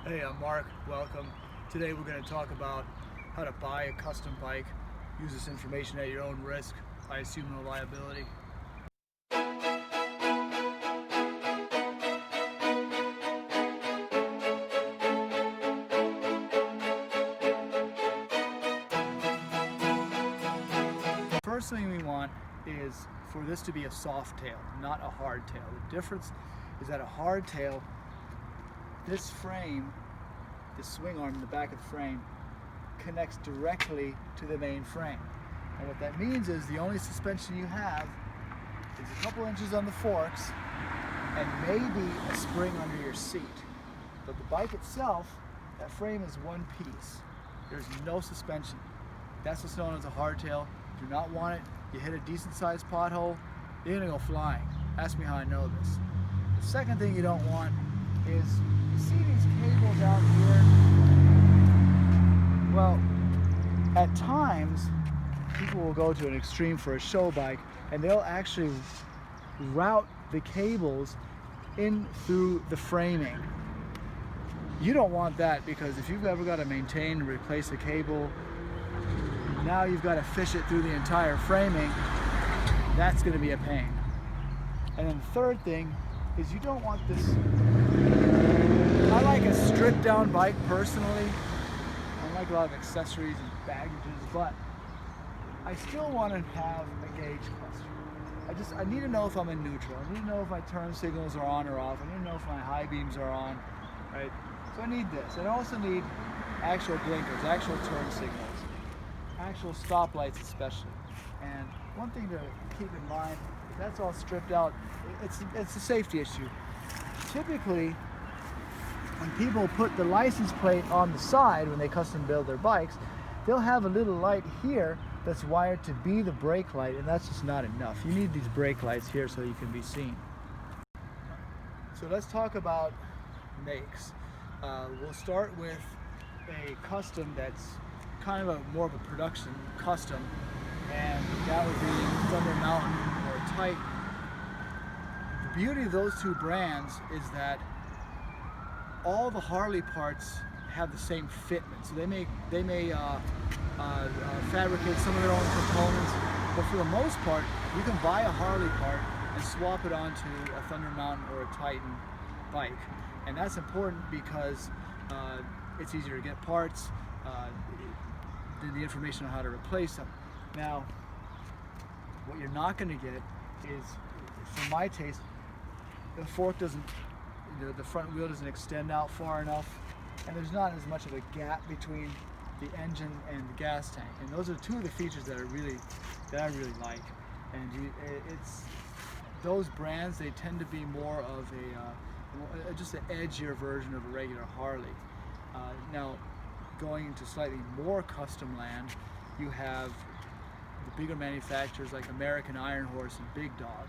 Hey, I'm Mark. Welcome. Today we're going to talk about how to buy a custom bike. Use this information at your own risk. I assume no liability. First thing we want is for this to be a soft tail, not a hard tail. The difference is that a hard tail, this frame, the swing arm in the back of the frame, connects directly to the main frame. And what that means is the only suspension you have is a couple inches on the forks and maybe a spring under your seat. But the bike itself, that frame is one piece. There's no suspension. That's what's known as a hardtail. Do not want it. You hit a decent sized pothole, you're gonna go flying. Ask me how I know this. The second thing you don't want is, you see these cables out here? Well, at times, people will go to an extreme for a show bike and they'll actually route the cables in through the framing. You don't want that, because if you've ever got to maintain and replace a cable, now you've got to fish it through the entire framing. That's going to be a pain. And then the third thing is, you don't want this. I like a stripped down bike personally. I like a lot of accessories and baggages, but I still want to have a gauge cluster. I need to know if I'm in neutral. I need to know if my turn signals are on or off. I need to know if my high beams are on, right? So I need this. And I also need actual blinkers, actual turn signals, actual stoplights especially. And one thing to keep in mind, if that's all stripped out, it's a safety issue. Typically, when people put the license plate on the side when they custom build their bikes, they'll have a little light here that's wired to be the brake light, and that's just not enough. You need these brake lights here so you can be seen. So let's talk about makes. We'll start with a custom that's kind of more of a production custom, and that would be Thunder Mountain or Titan. The beauty of those two brands is that all the Harley parts have the same fitment. So they may fabricate some of their own components, but for the most part, you can buy a Harley part and swap it onto a Thunder Mountain or a Titan bike. And that's important because it's easier to get parts, the information on how to replace them. Now, what you're not going to get is, for my taste, the fork doesn't, the front wheel doesn't extend out far enough, and there's not as much of a gap between the engine and the gas tank. And those are two of the features that I really like. And it's those brands, they tend to be more of just an edgier version of a regular Harley. Now, going into slightly more custom land, you have the bigger manufacturers like American Iron Horse and Big Dog.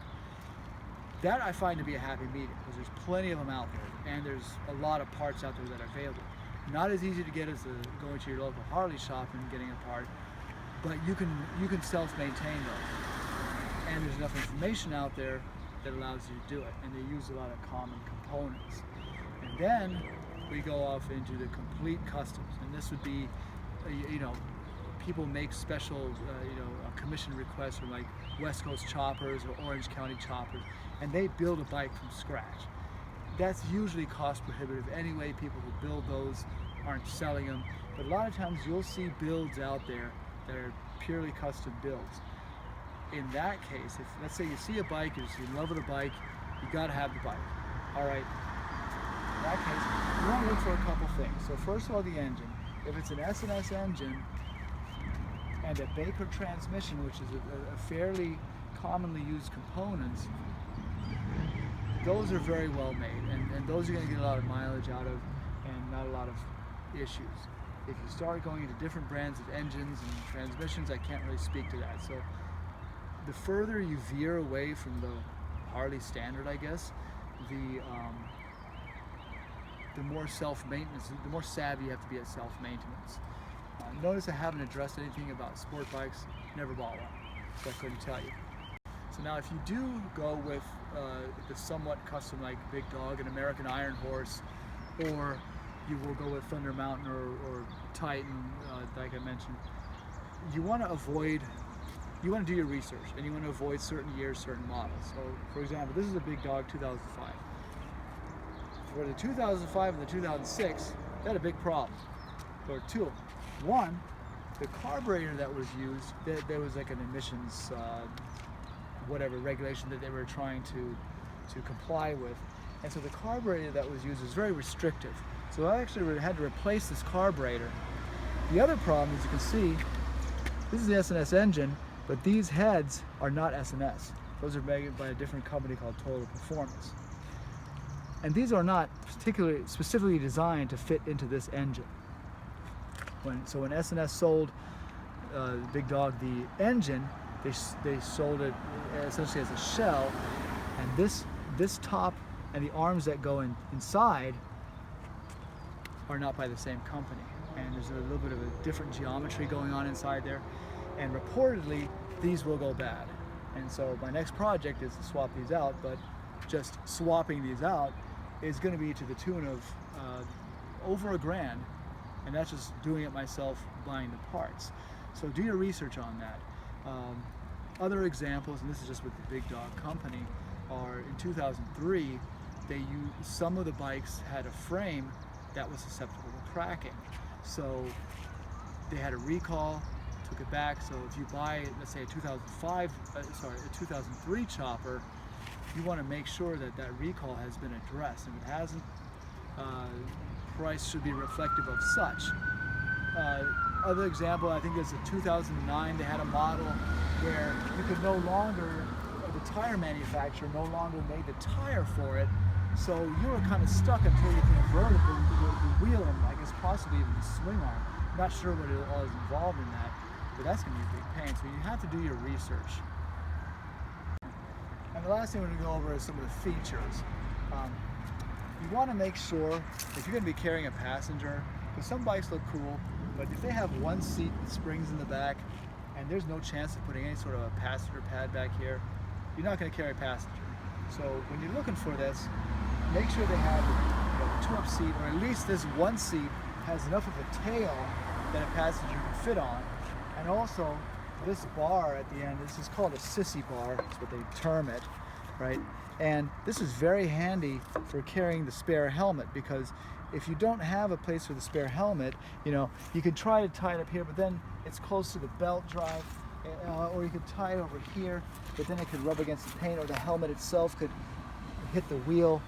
That I find to be a happy medium, because there's plenty of them out there, and there's a lot of parts out there that are available. Not as easy to get as going to your local Harley shop and getting a part, but you can self-maintain those. And there's enough information out there that allows you to do it, and they use a lot of common components. And then we go off into the complete customs, and this would be, people make special, commission requests from like West Coast Choppers or Orange County Choppers, and they build a bike from scratch. That's usually cost prohibitive anyway. People who build those aren't selling them, but a lot of times you'll see builds out there that are purely custom builds. In that case, if let's say you see a bike, you're in love with a bike, you gotta have the bike. All right. In that case, you want to look for a couple things. So first of all, the engine. If it's an S&S engine and a Baker transmission, which is a fairly commonly used components, those are very well made, and those you're going to get a lot of mileage out of and not a lot of issues. If you start going into different brands of engines and transmissions, I can't really speak to that. So the further you veer away from the Harley standard, I guess, the more self-maintenance, the more savvy you have to be at self-maintenance. Notice I haven't addressed anything about sport bikes. Never bought one, so I couldn't tell you. So now if you do go with the somewhat custom like Big Dog and American Iron Horse, or you will go with Thunder Mountain or Titan, like I mentioned. You want to do your research, and you want to avoid certain years, certain models. So, for example, this is a big dog 2005. For the 2005 and the 2006, they had a big problem. There were two of them. One, the carburetor that was used, there was like an emissions, whatever regulation that they were trying to comply with. And so the carburetor that was used was very restrictive. So I actually had to replace this carburetor. The other problem, as you can see, this is the S&S engine, but these heads are not S&S. Those are made by a different company called Total Performance. And these are not specifically designed to fit into this engine. So when S&S sold Big Dog the engine, they sold it essentially as a shell, and this top and the arms that go inside are not by the same company. And there's a little bit of a different geometry going on inside there, and reportedly these will go bad. And so my next project is to swap these out, but just swapping these out is going to be to the tune of over $1,000, and that's just doing it myself, buying the parts. So do your research on that. Other examples, and this is just with the Big Dog company, are in 2003, some of the bikes had a frame that was susceptible to cracking. So they had a recall, took it back. So if you buy, let's say a 2003 chopper, you want to make sure that that recall has been addressed. If it hasn't, price should be reflective of such. Other example, I think it's a 2009, they had a model where you could no longer, the tire manufacturer no longer made the tire for it, so you were kind of stuck until you converted the wheel and I guess possibly even the swing arm. Not sure what all is involved in that, but that's going to be a big pain, so you have to do your research. And the last thing we're going to go over is some of the features. You want to make sure if you're going to be carrying a passenger, because some bikes look cool, but if they have one seat with springs in the back and there's no chance of putting any sort of a passenger pad back here, you're not going to carry a passenger. So when you're looking for this, make sure they have a two-up seat, or at least this one seat has enough of a tail that a passenger can fit on. And also this bar at the end, this is called a sissy bar, that's what they term it, right? And this is very handy for carrying the spare helmet, because if you don't have a place for the spare helmet, you could try to tie it up here, but then it's close to the belt drive, or you could tie it over here, but then it could rub against the paint, or the helmet itself could hit the wheel.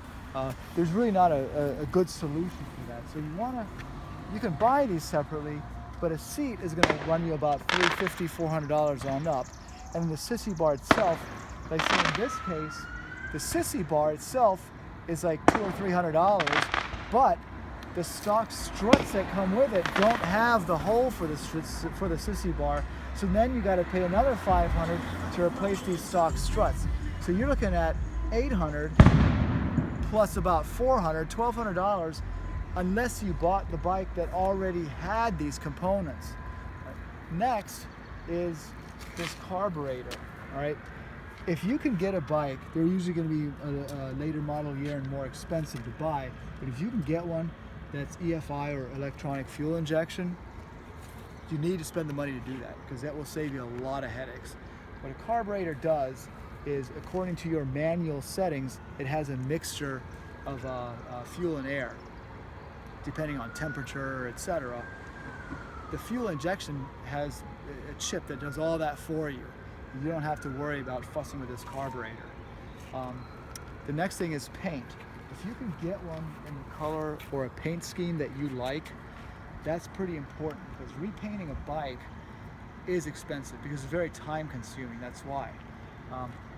There's really not a good solution for that. So you can buy these separately, but a seat is going to run you about $350, $400 on up. And the sissy bar itself, like say in this case, the sissy bar itself is like $200 or $300, but the stock struts that come with it don't have the hole for the sissy bar. So then you got to pay another $500 to replace these stock struts. So you're looking at $800 plus about $400, $1,200, unless you bought the bike that already had these components. Next is this carburetor. All right. If you can get a bike, they're usually going to be a later model year and more expensive to buy, but if you can get one that's EFI or electronic fuel injection, you need to spend the money to do that, because that will save you a lot of headaches. What a carburetor does is, according to your manual settings, it has a mixture of fuel and air, depending on temperature, etc. The fuel injection has a chip that does all that for you. You don't have to worry about fussing with this carburetor. The next thing is paint. If you can get one in the color or a paint scheme that you like, that's pretty important, because repainting a bike is expensive, because it's very time consuming. That's why.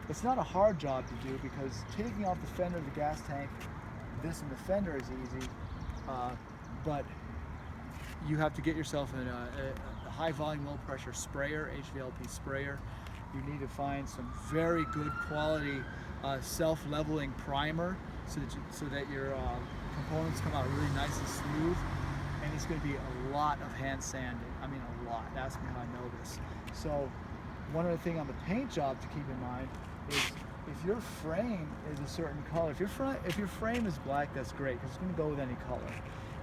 It's not a hard job to do, because taking off the fender of the gas tank, this and the fender is easy, but you have to get yourself a high volume, low pressure sprayer, HVLP sprayer. You need to find some very good quality self-leveling primer, so that your components come out really nice and smooth. And it's going to be a lot of hand sanding. I mean, a lot. Ask me how I know this. So one other thing on the paint job to keep in mind is, if your frame is a certain color, if your frame is black, that's great, because it's going to go with any color.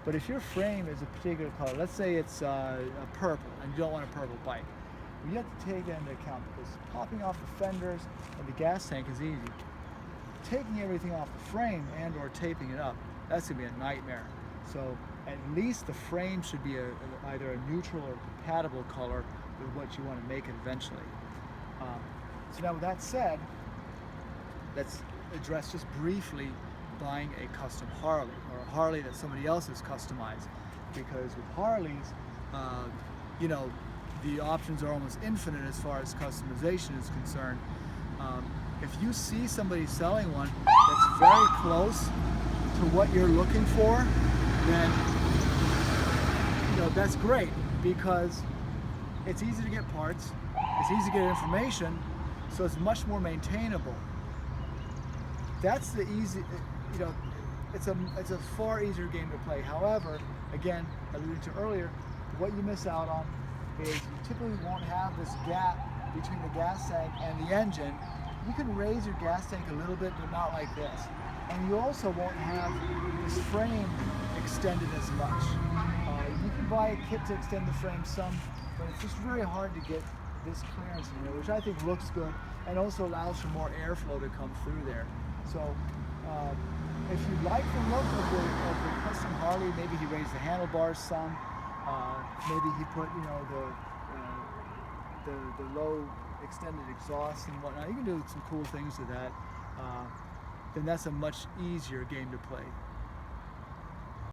But if your frame is a particular color, let's say it's a purple and you don't want a purple bike, you have to take that into account because popping off the fenders and the gas tank is easy. Taking everything off the frame and or taping it up, that's going to be a nightmare. So at least the frame should be either a neutral or compatible color with what you want to make it eventually. So now with that said, let's address just briefly buying a custom Harley or a Harley that somebody else has customized. Because with Harleys, you know, the options are almost infinite as far as customization is concerned. If you see somebody selling one that's very close to what you're looking for, then you know that's great because it's easy to get parts, it's easy to get information, so it's much more maintainable. That's the easy, you know, it's a far easier game to play. However, again, alluded to earlier, what you miss out on is you typically won't have this gap between the gas tank and the engine. You can raise your gas tank a little bit, but not like this. And you also won't have this frame extended as much. You can buy a kit to extend the frame some, but it's just very hard to get this clearance in here, which I think looks good and also allows for more airflow to come through there. So if you like the look of the custom Harley, maybe he raised the handlebars some, maybe he put, you know, the low extended exhaust and whatnot. You can do some cool things with that. Then that's a much easier game to play.